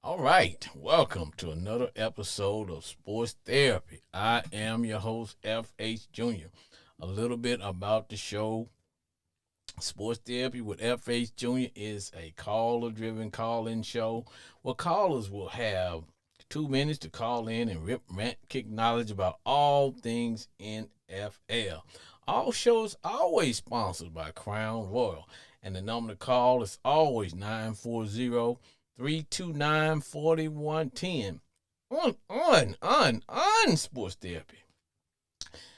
All right, welcome to another episode of Sports Therapy. I am your host, FH Jr. A little bit about the show. Sports Therapy with FH Jr. is a caller driven call in show where callers will have 2 minutes to call in and rip, rant, kick knowledge about all things NFL. All shows always sponsored by Crown Royal, and the number to call is always 940-329-4110 on Sports Therapy.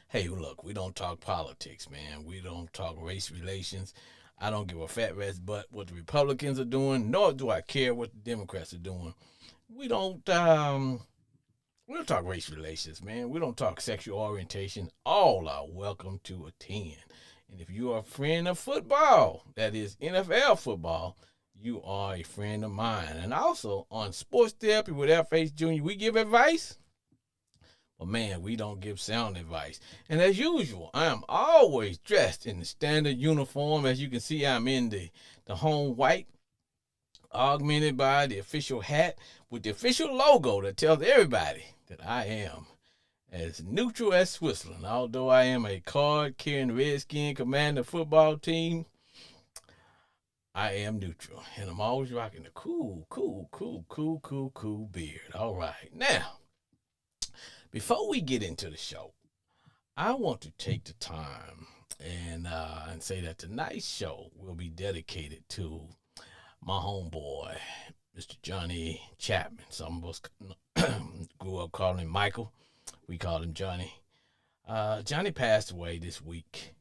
Hey, look, we don't talk politics, man. We don't talk race relations. I don't give a fat rat's butt what the Republicans are doing, nor do I care what the Democrats are doing. We don't we don't talk race relations, man. We don't talk sexual orientation. All are welcome to attend. And if you are a friend of football, that is NFL football, you are a friend of mine. And also on Sports Therapy with FH Jr., we give advice. But man, we don't give sound advice. And as usual, I am always dressed in the standard uniform. As you can see, I'm in the home white, augmented by the official hat with the official logo that tells everybody that I am as neutral as Switzerland. Although I am a card carrying Redskin commander football team, I am neutral. And I'm always rocking a cool beard. All right. Now, before we get into the show, I want to take the time and say that tonight's show will be dedicated to my homeboy, Mr. Johnny Chapman. Some of us grew up calling him Michael. We called him Johnny. Johnny passed away this week,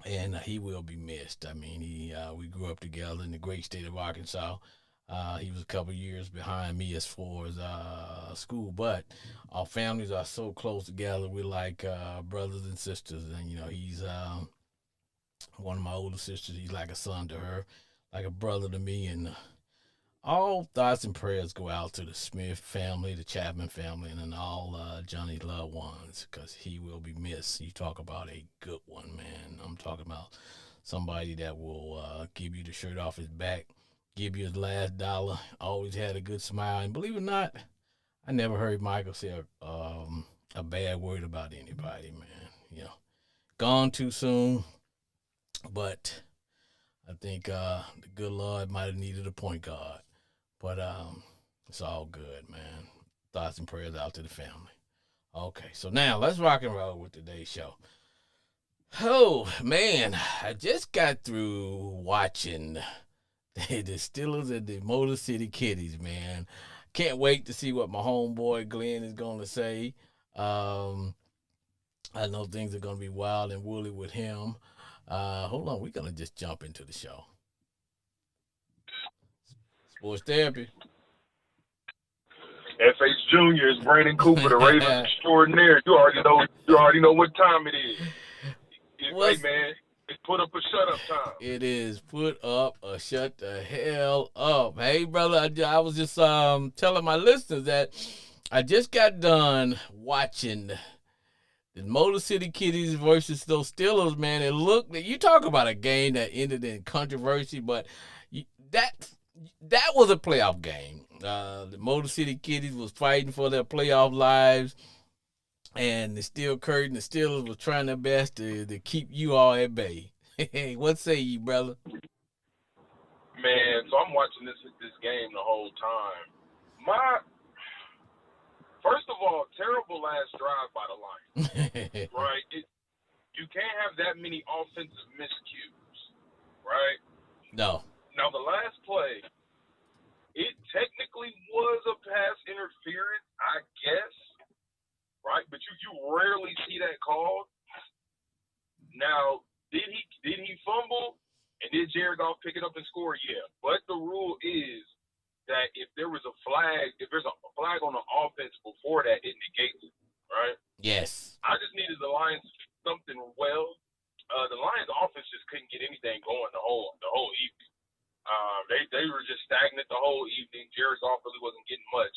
and he will be missed. I mean, we grew up together in the great state of Arkansas. He was a couple years behind me as far as school, but our families are so close together. We're like brothers and sisters, and he's one of my older sisters. He's like a son to her, like a brother to me, and all thoughts and prayers go out to the Smith family, the Chapman family, and then all Johnny's loved ones, because he will be missed. You talk about a good one, man. I'm talking about somebody that will give you the shirt off his back, give you his last dollar. Always had a good smile, and believe it or not, I never heard Michael say a bad word about anybody, man. Gone too soon, but I think the good Lord might have needed a point guard. But it's all good, man. Thoughts and prayers out to the family. Okay, so now let's rock and roll with today's show. Oh man, I just got through watching the Steelers and the Motor City Kitties, man. Can't wait to see what my homeboy Glenn is going to say. I know things are going to be wild and woolly with him. Hold on, we're going to just jump into the show. Sports therapy. FH Jr. is Brandon Cooper, the Ravens extraordinaire. You already know. You already know what time it is. Hey man, it's put up a shut up time. It is put up a shut the hell up. Hey brother, I was just telling my listeners that I just got done watching the Motor City Kitties versus those Steelers. Man, you talk about a game that ended in controversy, but that that was a playoff game. The Motor City Kitties was fighting for their playoff lives, and the Steel Curtain, the Steelers was trying their best to keep you all at bay. Hey, what say you, brother? Man, so I'm watching this game the whole time. My First of all, terrible last drive by the Lions. Right? You can't have that many offensive miscues, right? No. Now the last play, it technically was a pass interference, I guess, right? But you rarely see that called. Now, did he fumble? And did Jared Goff pick it up and score? Yeah. But the rule is that if there's a flag on the offense before that, it negates it, right? Yes. I just needed the Lions to do something well. The Lions offense just couldn't get anything going the whole evening. They were just stagnant the whole evening. Jared Goff really wasn't getting much.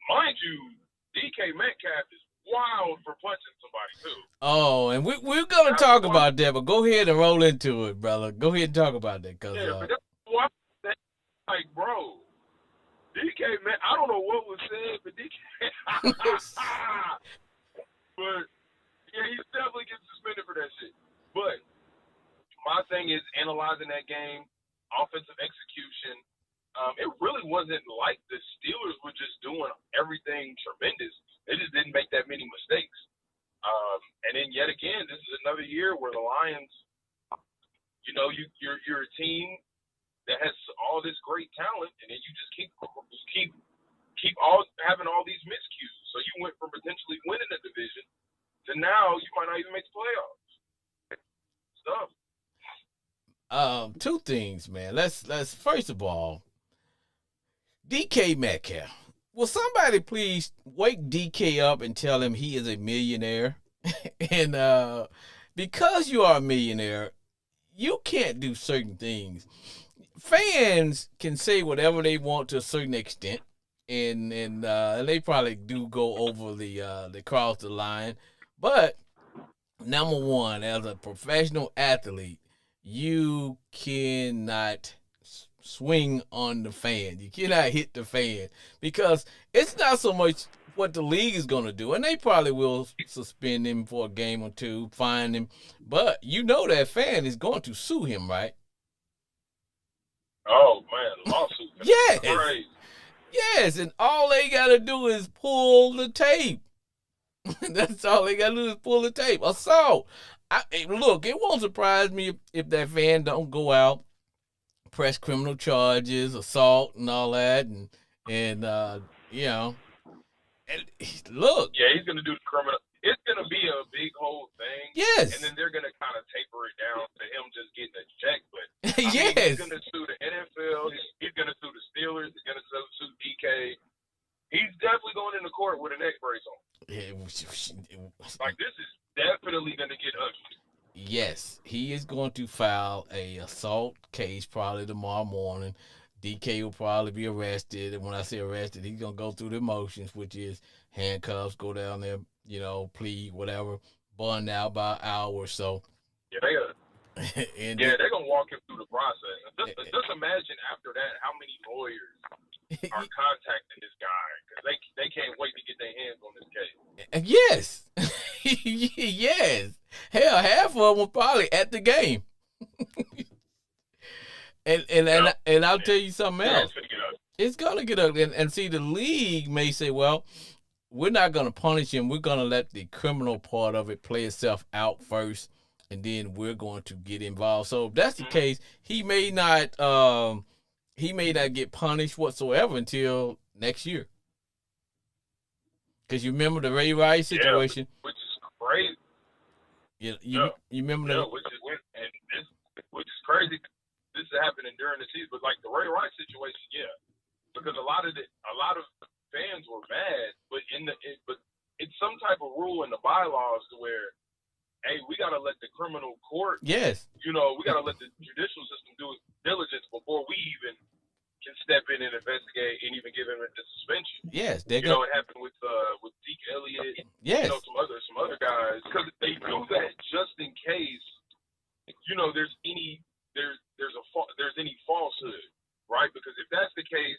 Mind you, DK Metcalf is wild for punching somebody too. Oh, and we're gonna talk about that, but go ahead and roll into it, brother. Go ahead and talk about that, but that's why, like, bro, DK, man, I don't know what was said, but DK. But yeah, he's definitely getting suspended for that shit. But my thing is analyzing that game, offensive execution. It really wasn't like the Steelers were just doing everything tremendous. They just didn't make that many mistakes. And then yet again, this is another year where the Lions, you're a team that has all this great talent, and then you just keep all having all these miscues. So you went from potentially winning the division to now you might not even make the playoffs. Stuff. Two things, man. Let's first of all, DK Metcalf. Will somebody please wake DK up and tell him he is a millionaire? And because you are a millionaire, you can't do certain things. Fans can say whatever they want to a certain extent, and they probably do go over the cross the line. But number one, as a professional athlete, you cannot swing on the fan. You cannot hit the fan because it's not so much what the league is going to do, and they probably will suspend him for a game or two, fine him. But you know that fan is going to sue him, right? Oh man, lawsuit. Yes. Crazy. Yes, and all they got to do is pull the tape. That's all they got to do is pull the tape. Assault. Look, it won't surprise me if that fan don't go out, press criminal charges, assault, and all that, and you know, and look. Yeah, he's gonna do the criminal. It's gonna be a big whole thing. Yes. And then they're gonna kind of taper it down to him just getting a check. But yes. he's gonna sue the NFL. He's gonna sue the Steelers. He's gonna sue DK. He's definitely going into court with a neck brace on. Like this is definitely gonna get ugly. Yes, he is going to file a assault case probably tomorrow morning. DK will probably be arrested, and when I say arrested, he's gonna go through the motions, which is handcuffs, go down there, plead, whatever, bond out by an hour or so. Yeah, they're gonna walk him through the process. Just imagine after that how many lawyers are contacting this guy because they can't wait to get their hands on this case. Yes, yes. Hell, half of them were probably at the game. and I'll tell you something else. It's gonna get ugly. And see, the league may say, well, we're not gonna punish him. We're gonna let the criminal part of it play itself out first, and then we're going to get involved. So if that's the case, he may not get punished whatsoever until next year. Because you remember the Ray Rice situation, which is crazy. You remember that? Which is crazy. This is happening during the season, but like the Ray Rice situation, yeah, because a lot of fans were mad, but it's some type of rule in the bylaws to where, hey, we gotta let the criminal court, yes, we gotta let the judicial system do its diligence before we even can step in and investigate and even give him a suspension. Yes, it happened with Zeke Elliott. Yes, some other guys because they do that just in case there's any falsehood, right? Because if that's the case,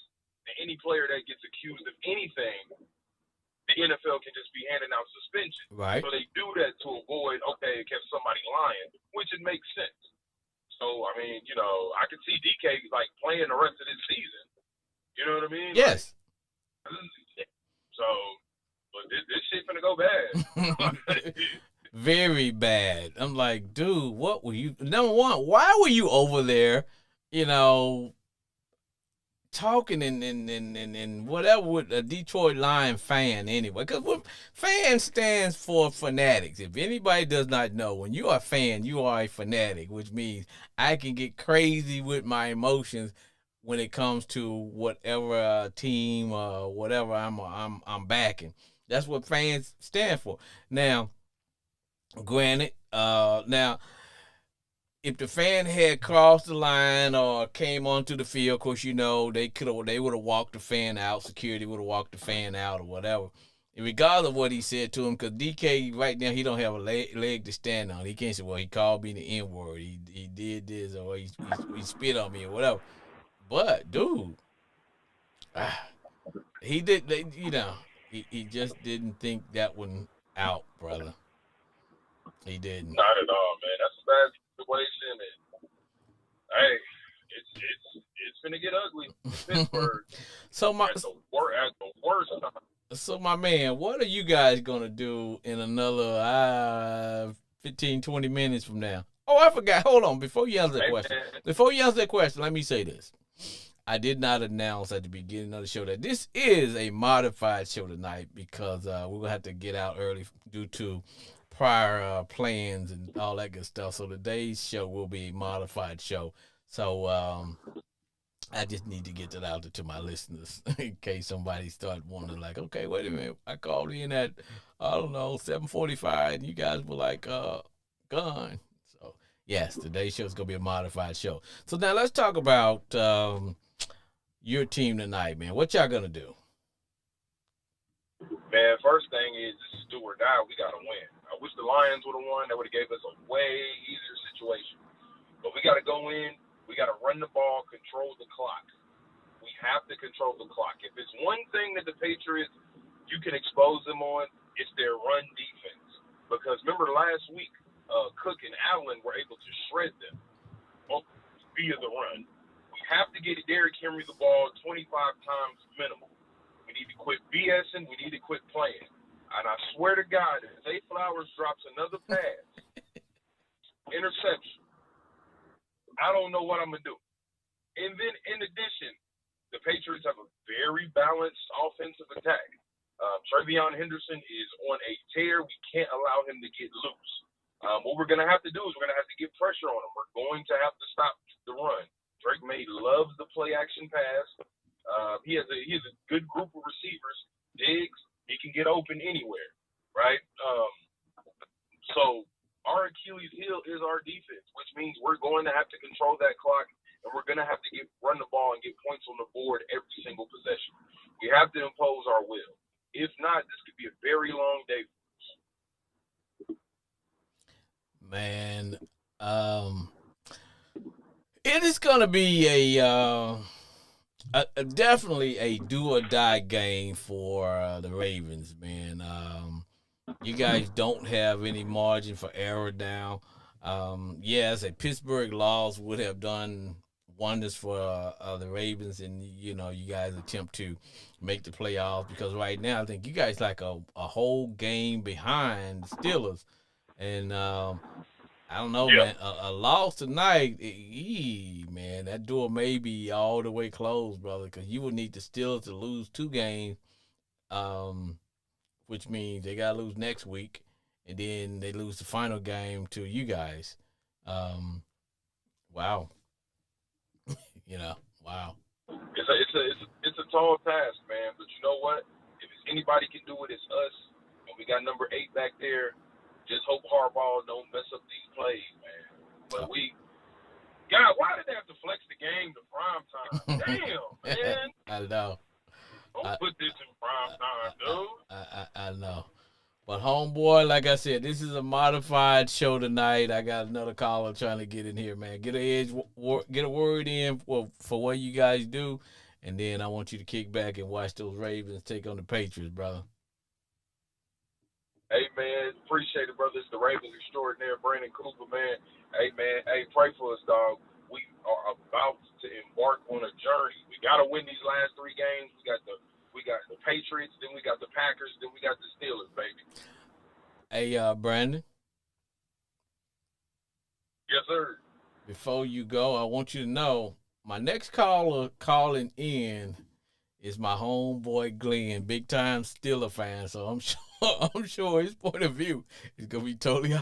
any player that gets accused of anything, the NFL can just be handing out suspension. Right. So they do that to avoid, kept somebody lying, which it makes sense. So, I mean, I could see DK, like, playing the rest of this season. You know what I mean? Yes. So, but this shit finna go bad. Very bad. I'm like, dude, what were you? Number one, why were you over there, talking and whatever with a Detroit Lion fan anyway? Because fan stands for fanatics. If anybody does not know, when you are a fan, you are a fanatic, which means I can get crazy with my emotions when it comes to whatever team or whatever I'm backing. That's what fans stand for. Now, granted, if the fan had crossed the line or came onto the field, of course, they would have walked the fan out. Security would have walked the fan out or whatever. And regardless of what he said to him, because DK right now, he don't have a leg to stand on. He can't say, well, he called me the N-word. He did this or he spit on me or whatever. But, dude, He did. He just didn't think that one out, brother. He didn't. Not at all, man. That's a bad situation, and hey, it's gonna get ugly in Pittsburgh so my at the worst time. so my man, what are you guys gonna do in another 15, 20 minutes from now? Oh, I forgot. Hold on. Before you answer that Hey question, man, let me say this. I did not announce at the beginning of the show that this is a modified show tonight because we're gonna have to get out early due to prior plans and all that good stuff. So today's show will be a modified show. So I just need to get that out to my listeners in case somebody start wondering, like, okay, wait a minute, I called in at I don't know 7:45, and you guys were like, gone. So yes, today's show is gonna be a modified show. So now let's talk about your team tonight, man. What y'all gonna do? man. First thing is this is do or die. We gotta win. I wish the Lions would have won. That would have gave us a way easier situation. But we gotta go in. We gotta run the ball, control the clock. We have to control the clock. If it's one thing that the Patriots you can expose them on, it's their run defense. Because remember last week, Cook and Allen were able to shred them via the run. We have to get Derrick Henry the ball 25 times minimum. We need to quit BSing. We need to quit playing. And I swear to God, if Zay Flowers drops another pass, interception, I don't know what I'm going to do. And then in addition, the Patriots have a very balanced offensive attack. Travion Henderson is on a tear. We can't allow him to get loose. What we're going to have to do is we're going to have to get pressure on him. We're going to have to stop the run. Drake May loves the play action pass. He has a good group of receivers. Diggs, he can get open anywhere, right? So our Achilles heel is our defense, which means we're going to have to control that clock, and we're going to have to run the ball and get points on the board every single possession. We have to impose our will. If not, this could be a very long day. Man, it is gonna be definitely a do or die game for the Ravens, man. You guys don't have any margin for error now. Yes, a Pittsburgh loss would have done wonders for the Ravens, and you guys attempt to make the playoffs because right now I think you guys like a whole game behind the Steelers, and I don't know, Yep. man. A loss tonight, man, that door may be all the way closed, brother, because you would need the Steelers to lose 2 games, um, which means they got to lose next week, and then they lose the final game to you guys. Um, wow. Wow. It's a tall task, man. But you know what? If it's anybody can do it, it's us. And we got number 8 back there. Just hope Harbaugh don't mess up these plays, man. But God, why did they have to flex the game to prime time? Damn, man. I know. Don't I, put this in prime time, dude. I know. But homeboy, like I said, this is a modified show tonight. I got another caller trying to get in here, man. Get get a word in for what you guys do, and then I want you to kick back and watch those Ravens take on the Patriots, brother. Hey, man, appreciate it, brother. It's the Ravens extraordinaire, Brandon Cooper, man. Hey, man, hey, pray for us, dog. We are about to embark on a journey. We got to win these last 3 games. We got the Patriots, then we got the Packers, then we got the Steelers, baby. Hey, Brandon. Yes, sir. Before you go, I want you to know my next caller calling in is my homeboy Glenn, big time Steeler fan. So I'm sure I'm sure his point of view is gonna be totally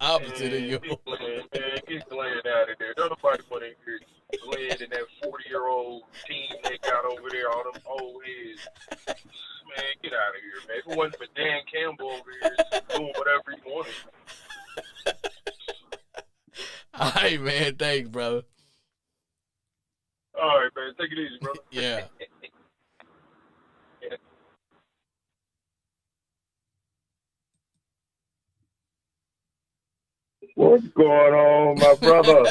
opposite of yours. Get Glenn out of there. Don't nobody want to hear Glenn and that 40-year-old team they got over there, all them old heads. Man, get out of here, man. If it wasn't for Dan Campbell over here doing whatever he wanted. All right, man. Thanks, brother. All right, man. Take it easy, brother. Yeah. What's going on, my brother?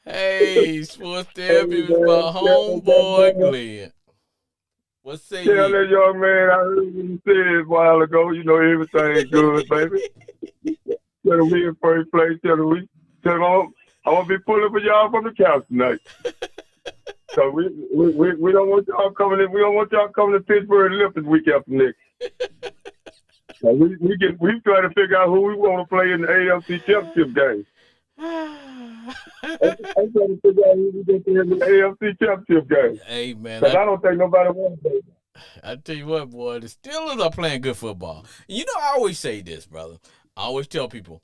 Hey, sports therapy was my homeboy Glenn. What say Tell ye? that young man I heard what he said a while ago. You know everything good, baby. Tell him we in first place. Tell him I'm gonna be pulling for y'all from the couch tonight. So we don't want y'all coming in. We don't want y'all coming to Pittsburgh and Memphis week after next. So we try to figure out who we want to play in the AFC Championship game. I'm trying to figure out who we going to play in the AFC Championship game. Hey man, Because I don't think nobody wants to. I tell you what, boy, the Steelers are playing good football. You know, I always say this, brother. I always tell people,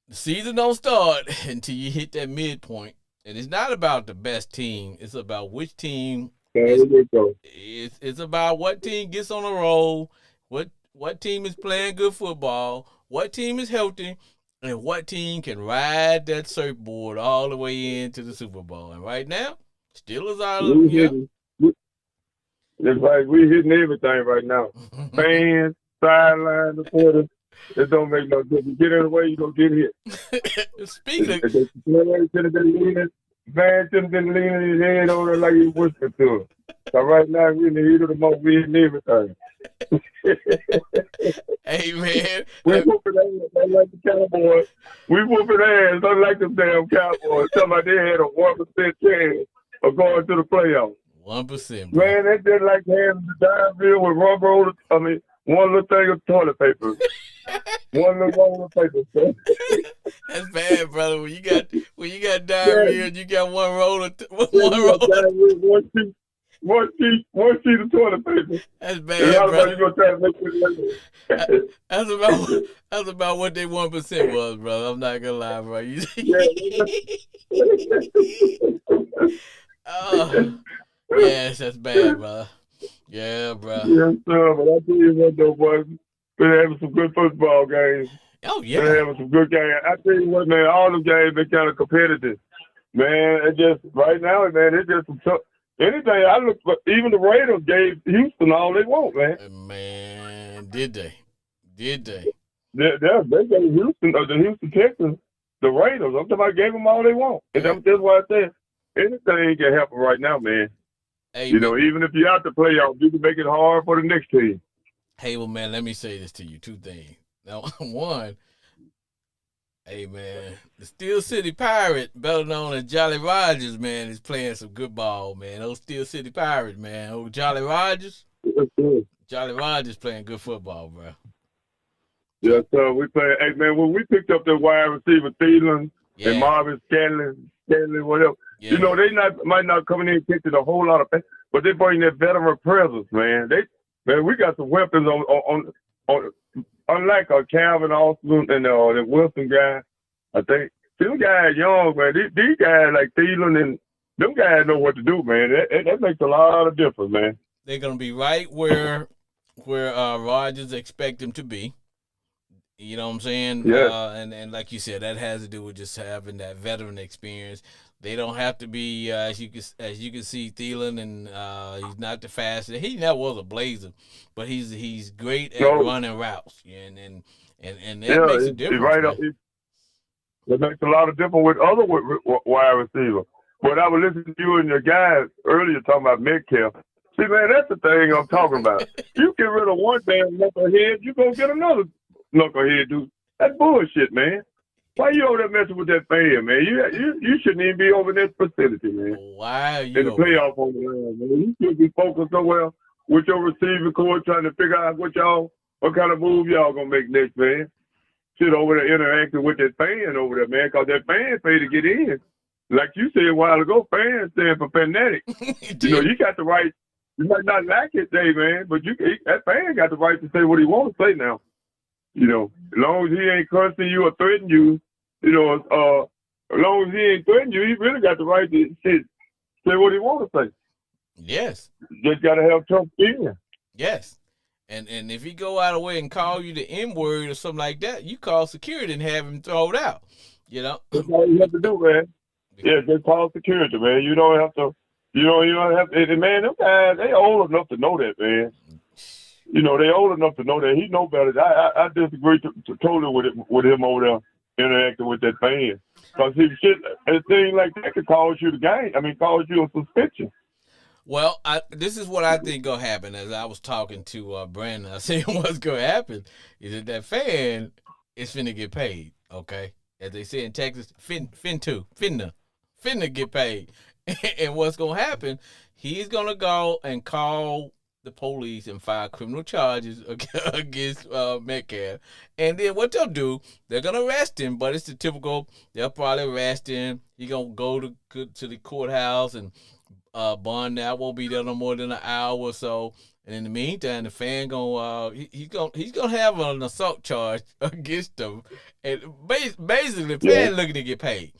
the season don't start until you hit that midpoint. And it's not about the best team. It's about which team. It's about what team gets on a roll, what team is playing good football, what team is healthy, and what team can ride that surfboard all the way into the Super Bowl. And right now, Steelers are, yeah. It's like we hitting everything right now. Fans, sideline, reporters. It don't make no difference. Get in the way, you don't get hit. Speaking of, fans should have been leaning his head over there like he whispered to him. So right now we in the heat of the moment. We hitting everything. Hey man, we whooping ass like the Cowboys. We whooping ass unlike them damn Cowboys. Somebody they had a 1% chance of going to the playoffs. 1%. Man, that's just like having the dime bill with rubber. One little thing of toilet paper. One little roll of paper. That's bad, brother. When you got diarrhea, and you got one roll of one sheet of toilet paper. That's bad, brother. You gonna try to make it that's about what they 1% was, brother. I'm not gonna lie, bro. Oh, yes, that's bad, brother. Yeah, bro. Yes, sir. But I tell you what, though, boys, been having some good football games. Oh yeah, been having some good games. I tell you what, man, all the games been kind of competitive. Man, it just right now, man, it's just some tough. Anything I look for, even the Raiders gave Houston all they want, man. Man, did they? They gave Houston, the Houston Texans, the Raiders. I'm talking about gave them all they want. And that's why I said anything can happen right now, man. Hey, you know, even if you're out the playoffs, you can make it hard for the next team. Hey, well, man, let me say this to you. Two things. Now, one, hey, man, the Steel City Pirate, better known as Jolly Rogers, man, is playing some good ball, man. Those Steel City Pirates, man. Oh, Jolly Rogers. Jolly Rogers playing good football, bro. Yes, sir. We play. Hey, man, when we picked up the wide receiver Thielen and Marvin Scanlon, whatever, you know, they might not come in and catch a whole lot of, but they bring that veteran presence, man. We got some weapons on unlike Calvin Austin and the Wilson guy. I think them guys young, man. These guys like Thielen and them guys know what to do, man. That makes a lot of difference, man. They're gonna be right where Rodgers expect them to be. You know what I'm saying? Yeah. And like you said, that has to do with just having that veteran experience. They don't have to be as you can see Thielen, and he's not the fastest. He never was a blazer, but he's great at running routes, and that makes a difference. Right up. It makes a lot of difference with other wide receivers. But I was listening to you and your guys earlier talking about Metcalf. See, man, that's the thing I'm talking about. You get rid of one damn knucklehead, you're going to get another knucklehead, dude. That's bullshit, man. Why you over there messing with that fan, man? You shouldn't even be over in that facility, man. Why are you in the playoff on the line, man? You should be focused somewhere with your receiving coach trying to figure out what kind of move y'all going to make next, man. Shit over there interacting with that fan over there, man, because that fan pay to get in. Like you said a while ago, fans stand for fanatic. You know, you got the right. You might not like it, Dave, man, but that fan got the right to say what he wants to say now. You know, as long as he ain't cursing you or threatening you, you know, as long as he ain't threatening you, he really got the right to say what he wants to say. Yes. Just got to have tough skin. Yes. And if he go out of the way and call you the N-word or something like that, you call security and have him thrown out. You know? That's all you have to do, man. Yeah, just call security, man. You don't have to. You don't have to. And man, them guys, they old enough to know that, man. You know, they old enough to know that. He know better. I disagree totally with him over there interacting with that fan. Because a thing like that could cause you the game. I mean, cause you a suspension. Well, this is what I think gonna happen. As I was talking to Brandon, I said what's gonna happen is that fan is finna get paid. Okay, as they say in Texas, finna get paid. And what's gonna happen? He's gonna go and call the police and file criminal charges against Metcalf. And then what they'll do, they're gonna arrest him. But it's the typical. They'll probably arrest him. He gonna go to the courthouse and bond that won't be there no more than an hour or so. And in the meantime, the fan he's gonna have an assault charge against him, and basically the Yeah, fan looking to get paid.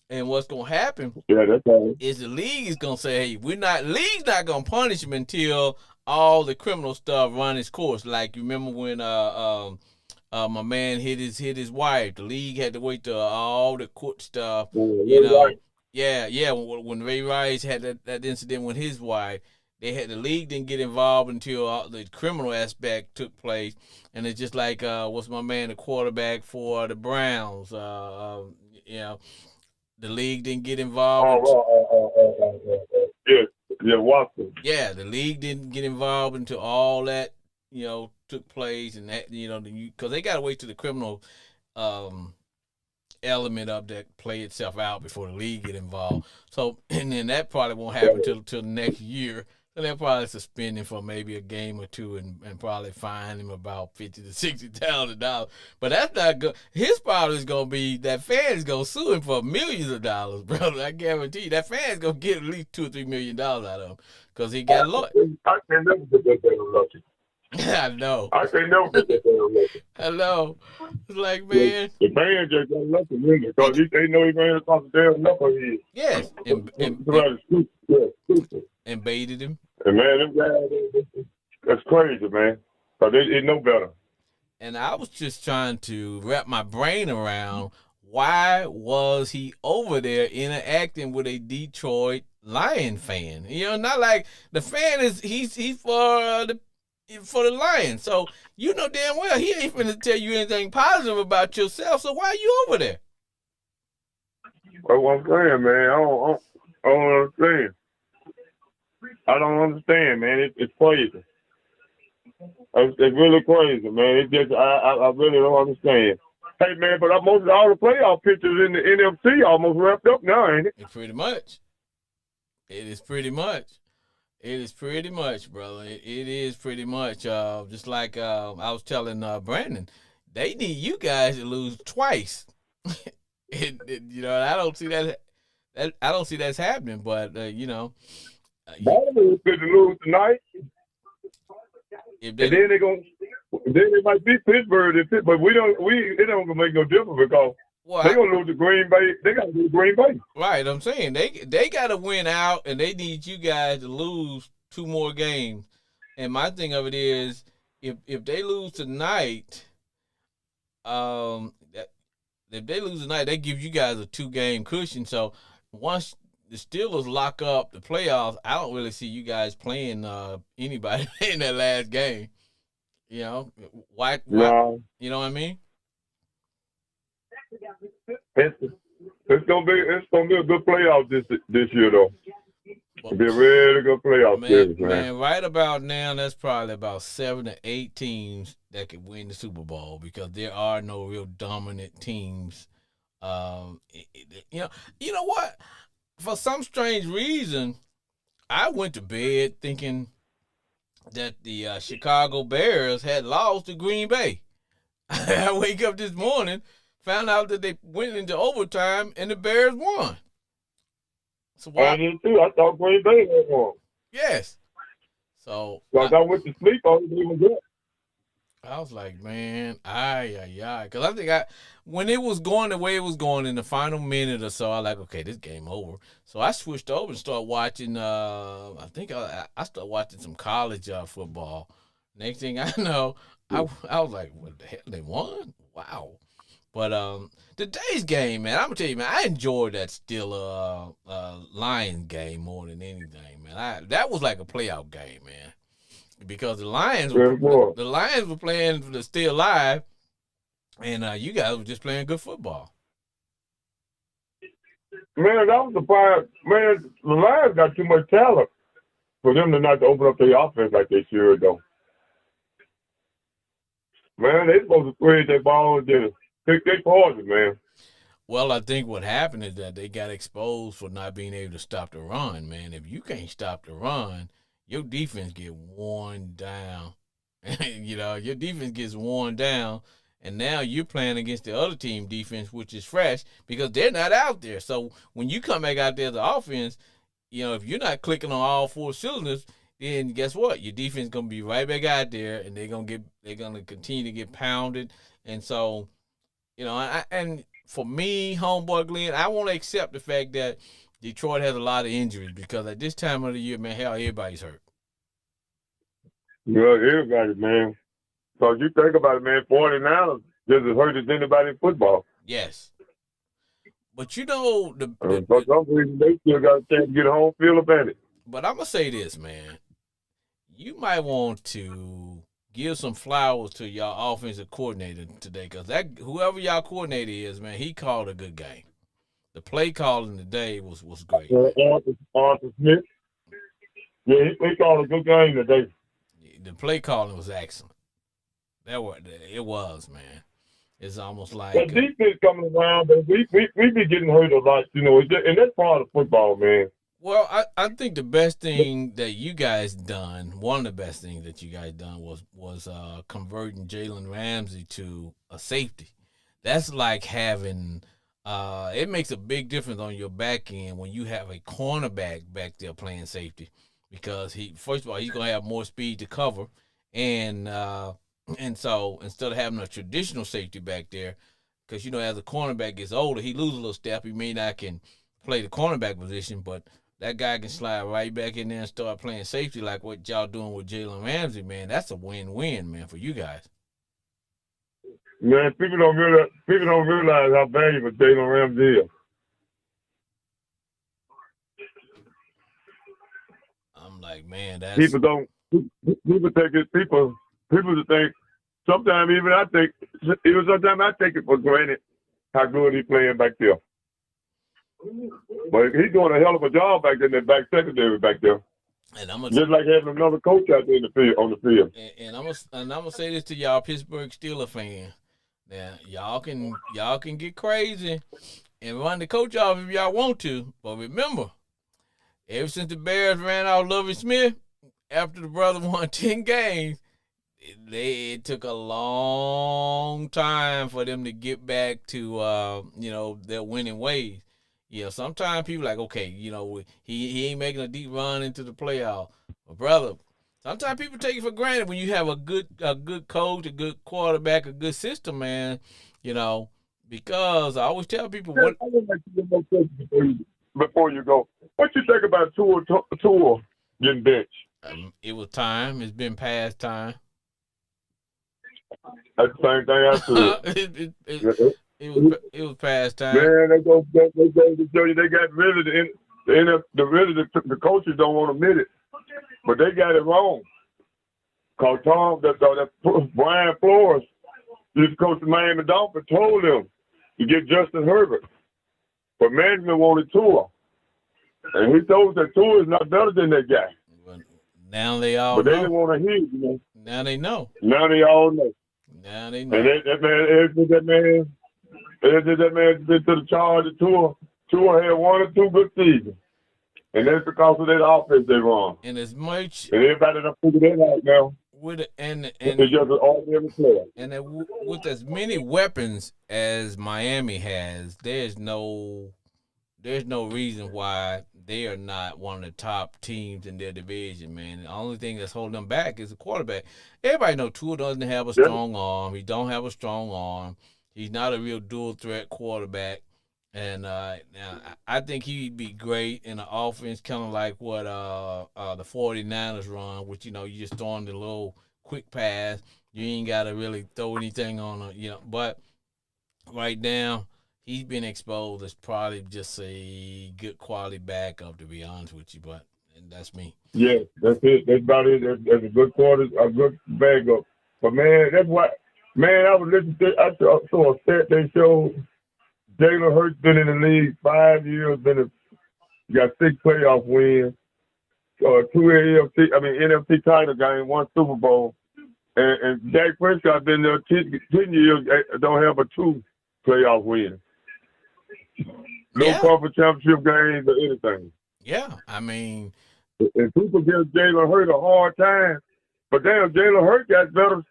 And what's gonna happen yeah, that's all. is the league is gonna say, hey, league's not gonna punish him until all the criminal stuff run its course. Like you remember when my man hit his wife. The league had to wait till all the court stuff, Yeah, you you're right. know. Yeah, yeah. When Ray Rice had that incident with his wife, the league didn't get involved until all the criminal aspect took place, and it's just like what's my man the quarterback for the Browns? You know, the league didn't get involved. Yeah, yeah, Watson. Yeah, the league didn't get involved until all that took place, and that because they got to wait till the criminal um, element of that play itself out before the league get involved. So and then that probably won't happen till next year. So they'll probably suspend him for maybe a game or two and probably fine him about $50,000 to $60,000. But that's not good. His problem is gonna be that fan is gonna sue him for millions of dollars, brother. I guarantee you that fan's gonna get at least $2 or $3 million out of him because he got luck. I can never get that damn lucky. I know. I can never get that damn lucky. I know. It's like, man. The man just got lucky, really, because they know he's going to cost a damn knucklehead. Yes. And baited him. And man, them guys, that's crazy, man. Because they know better. And I was just trying to wrap my brain around why was he over there interacting with a Detroit Lion fan? Not like the fan he's for the Lions. So you know damn well he ain't finna tell you anything positive about yourself. So why are you over there? That's what I'm saying, man. I don't understand. I don't understand, man. It's crazy. It's really crazy, man. It's just I really don't understand. Hey, man, but most of all the playoff pictures in the NFC almost wrapped up now, ain't it? Pretty much. It is pretty much. It is pretty much, brother. It is pretty much. Just like I was telling Brandon, they need you guys to lose twice. I don't see that. I don't see that's happening. But Baltimore could lose tonight, and then they might beat Pittsburgh, but it don't gonna make no difference because they're gonna lose to Green Bay. They got to lose Green Bay. Right, I'm saying they got to win out, and they need you guys to lose 2 more games. And my thing of it is, if they lose tonight, if they lose tonight, they give you guys a 2-game cushion. So once the Steelers lock up the playoffs, I don't really see you guys playing anybody in that last game. Why? No. You know what I mean? It's gonna be a good playoff this year though. It'll be a really good playoff series, man. Right about now, that's probably about 7 to 8 teams that could win the Super Bowl because there are no real dominant teams. You know what? For some strange reason, I went to bed thinking that the Chicago Bears had lost to Green Bay. I wake up this morning, found out that they went into overtime and the Bears won. So I did too. I thought Green Bay had won. Yes. So I went to sleep on it. I was like, man, because I think when it was going the way it was going in the final minute or so, I was like, okay, this game over. So I switched over and started watching. I think I started watching some college football. Next thing I know, I was like, what the hell? They won? Wow. But today's game, man, I'm gonna tell you, man, I enjoyed that Steelers Lions game more than anything, man. That was like a playoff game, man. Because the Lions were playing to stay alive, and you guys were just playing good football. Man, that was the part. Man, the Lions got too much talent. for them to not to open up their offense like they should, though. Man, they supposed to spread their ball and just pick their poison, man. Well, I think what happened is that they got exposed for not being able to stop the run, man. If you can't stop the run, your defense get worn down. Your defense gets worn down, and now you're playing against the other team defense, which is fresh because they're not out there. So when you come back out there as the offense, if you're not clicking on all four cylinders, then guess what? Your defense gonna be right back out there, and they're gonna continue to get pounded. And so, and for me, homeboy Glenn, I want to accept the fact that Detroit has a lot of injuries because at this time of the year, man, hell, everybody's hurt. Yeah, everybody, man. So you think about it, man, 49ers just as hurt as anybody in football. Yes. But for some reason, they still got a chance to get a home field advantage. But I'm going to say this, man. You might want to give some flowers to y'all offensive coordinator today because whoever y'all coordinator is, man, he called a good game. The play calling today was great. Arthur Smith. Yeah, he called a good game today. The play calling was excellent. It was, man. It's almost like the defense coming around, but we be getting hurt a lot, and that's part of football, man. Well, I think the best thing that you guys done, one of the best things that you guys done was converting Jalen Ramsey to a safety. That's like having it makes a big difference on your back end when you have a cornerback back there playing safety because first of all he's gonna have more speed to cover and so instead of having a traditional safety back there, because as a cornerback gets older, he loses a little step. He may not can play the cornerback position, but that guy can slide right back in there and start playing safety like what y'all doing with Jalen Ramsey, man. That's a win-win, man, for you guys. Man, people don't realize how valuable Jalen Ramsey is. I'm like, man, that's people take it. People think sometimes I take it for granted how good he's playing back there. But he's doing a hell of a job back there in that back secondary back there. And just like having another coach out there on the field. And I'm gonna say this to y'all Pittsburgh Steelers fans. Now y'all can get crazy and run the coach off if y'all want to, but remember, ever since the Bears ran out Lovie Smith after the brother won 10 games, it took a long time for them to get back to their winning ways. Sometimes people like, okay, he ain't making a deep run into the playoff. But brother, sometimes people take it for granted when you have a good coach, a good quarterback, a good system, man. Because I always tell people what. Before you go, what you think about Tua getting benched? It was time. It's been past time. That's the same thing I said. It was past time. Man, they got rid of the coaches don't want to admit it, but they got it wrong. Cause Brian Flores, this coach of Miami Dolphins, told them to get Justin Herbert, but management wanted Tua, and he told that Tua is not better than that guy. Well, now they all. But know. they didn't want to hear. Now they know. Now they all know. Now they know. And that man. That man been to the charge of Tua. Tua had 1 or 2 good seasons. And that's because of that offense they run. And as much. And everybody done figured that out now. It's just an ordinary player. And with as many weapons as Miami has, there's no reason why they are not one of the top teams in their division, man. The only thing that's holding them back is the quarterback. Everybody knows Tua doesn't have a strong arm. He don't have a strong arm. He's not a real dual threat quarterback, and I think he'd be great in an offense kind of like what the 49ers run, which you just throwing the little quick pass. You ain't got to really throw anything on But right now, he's been exposed as probably just a good quality backup, to be honest with you. But that's me. Yeah, that's it. That's about it. That's a good a good backup. But man, that's what. Man, I was listening to. I saw a stat they showed Jalen Hurts been in the league 5 years. Got 6 playoff wins. NFC title game, one Super Bowl, and Dak Prescott been there 10 years, don't have a 2 playoff win. No Yeah. conference championship games or anything. Yeah. I mean, And people give Jalen Hurts a hard time, but damn, Jalen Hurts got better.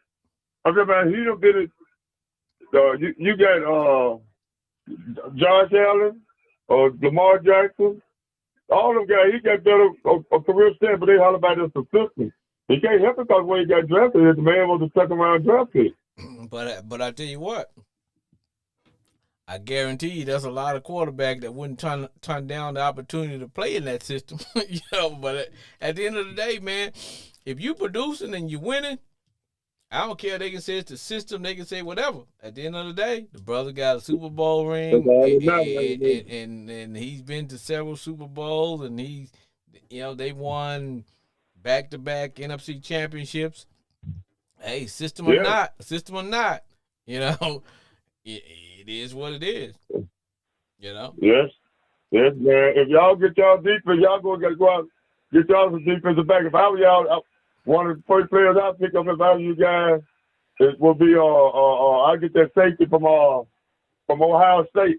I'm talking about he done been it. You got Josh Allen or Lamar Jackson. All them guys, he got better a career stand, but they holler about this assistant. He can't help it because when he got drafted, the man was a second round draft pick. But I tell you what, I guarantee you there's a lot of quarterbacks that wouldn't turn down the opportunity to play in that system. But at the end of the day, man, if you producing and you winning, I don't care. They can say it's the system. They can say whatever. At the end of the day, the brother got a Super Bowl ring, and he's been to several Super Bowls, and they won back-to-back NFC championships. Hey, system or not, it is what it is. Yes, man. If y'all get y'all defense, y'all go out get y'all some defensive back. If I were y'all, one of the first players I'd pick up if I were you guys, it will be I get that safety from Ohio State.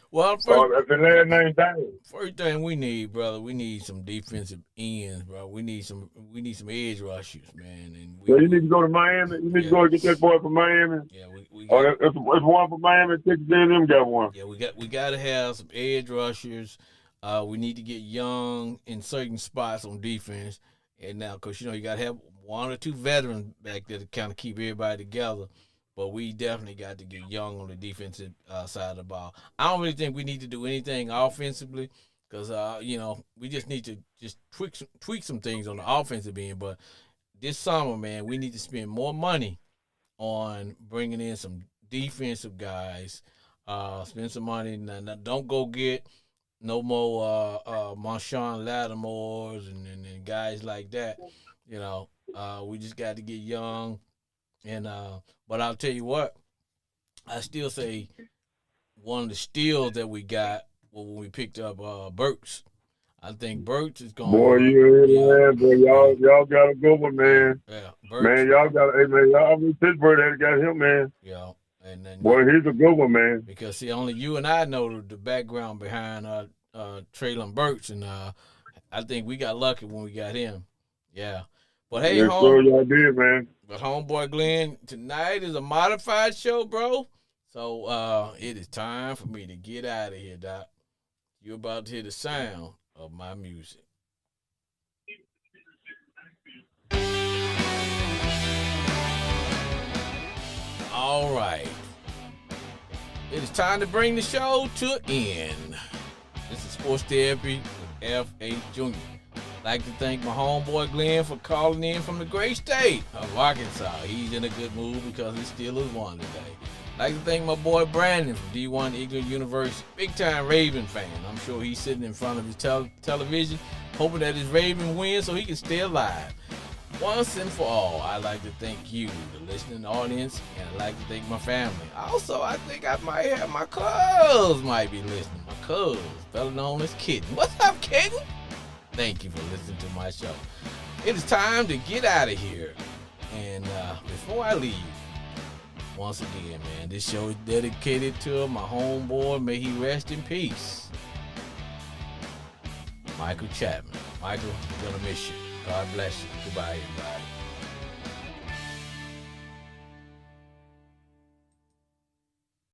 Well, the last name down. First thing we need, brother, we need some defensive ends, bro. We need some edge rushers, man. And you need to go to Miami. You need to go and get that boy from Miami. Yeah, it's one from Miami. Texas A&M got one. Yeah, we got to have some edge rushers. We need to get young in certain spots on defense. And now, because you got to have one or two veterans back there to kind of keep everybody together. But we definitely got to get young on the defensive side of the ball. I don't really think we need to do anything offensively because, we just need to just tweak some things on the offensive end. But this summer, man, we need to spend more money on bringing in some defensive guys. Spend some money. Now, don't go get no more Marshawn Lattimores and guys like that. We just got to get young. And but I'll tell you what, I still say one of the steals that we got when we picked up Burks. I think Burks is going. Boy, y'all got a good one, man. Yeah, Burks. Man, y'all got y'all in Pittsburgh that got him, man. Yeah, and then boy, he's a good one, man. Because see, only you and I know the background behind Traylon Burks, and I think we got lucky when we got him. Yeah. But hey, y'all did, man. But homeboy Glenn, tonight is a modified show, bro. So it is time for me to get out of here, Doc. You're about to hear the sound of my music. All right. It is time to bring the show to an end. This is Sports Therapy with F.A. Jr. I'd like to thank my homeboy Glenn for calling in from the great state of Arkansas. He's in a good mood because his Steelers won today. I'd like to thank my boy Brandon from D1 Eagle University, big-time Raven fan. I'm sure he's sitting in front of his television, hoping that his Raven wins so he can stay alive. Once and for all, I'd like to thank you, the listening audience, and I'd like to thank my family. Also, I think I might have my cuz might be listening. My cuz, better known as Kitten. What's up, Kitten? Thank you for listening to my show. It is time to get out of here. And before I leave, once again, man, this show is dedicated to my homeboy. May he rest in peace. Michael Chapman. Michael, I'm going to miss you. God bless you. Goodbye, everybody.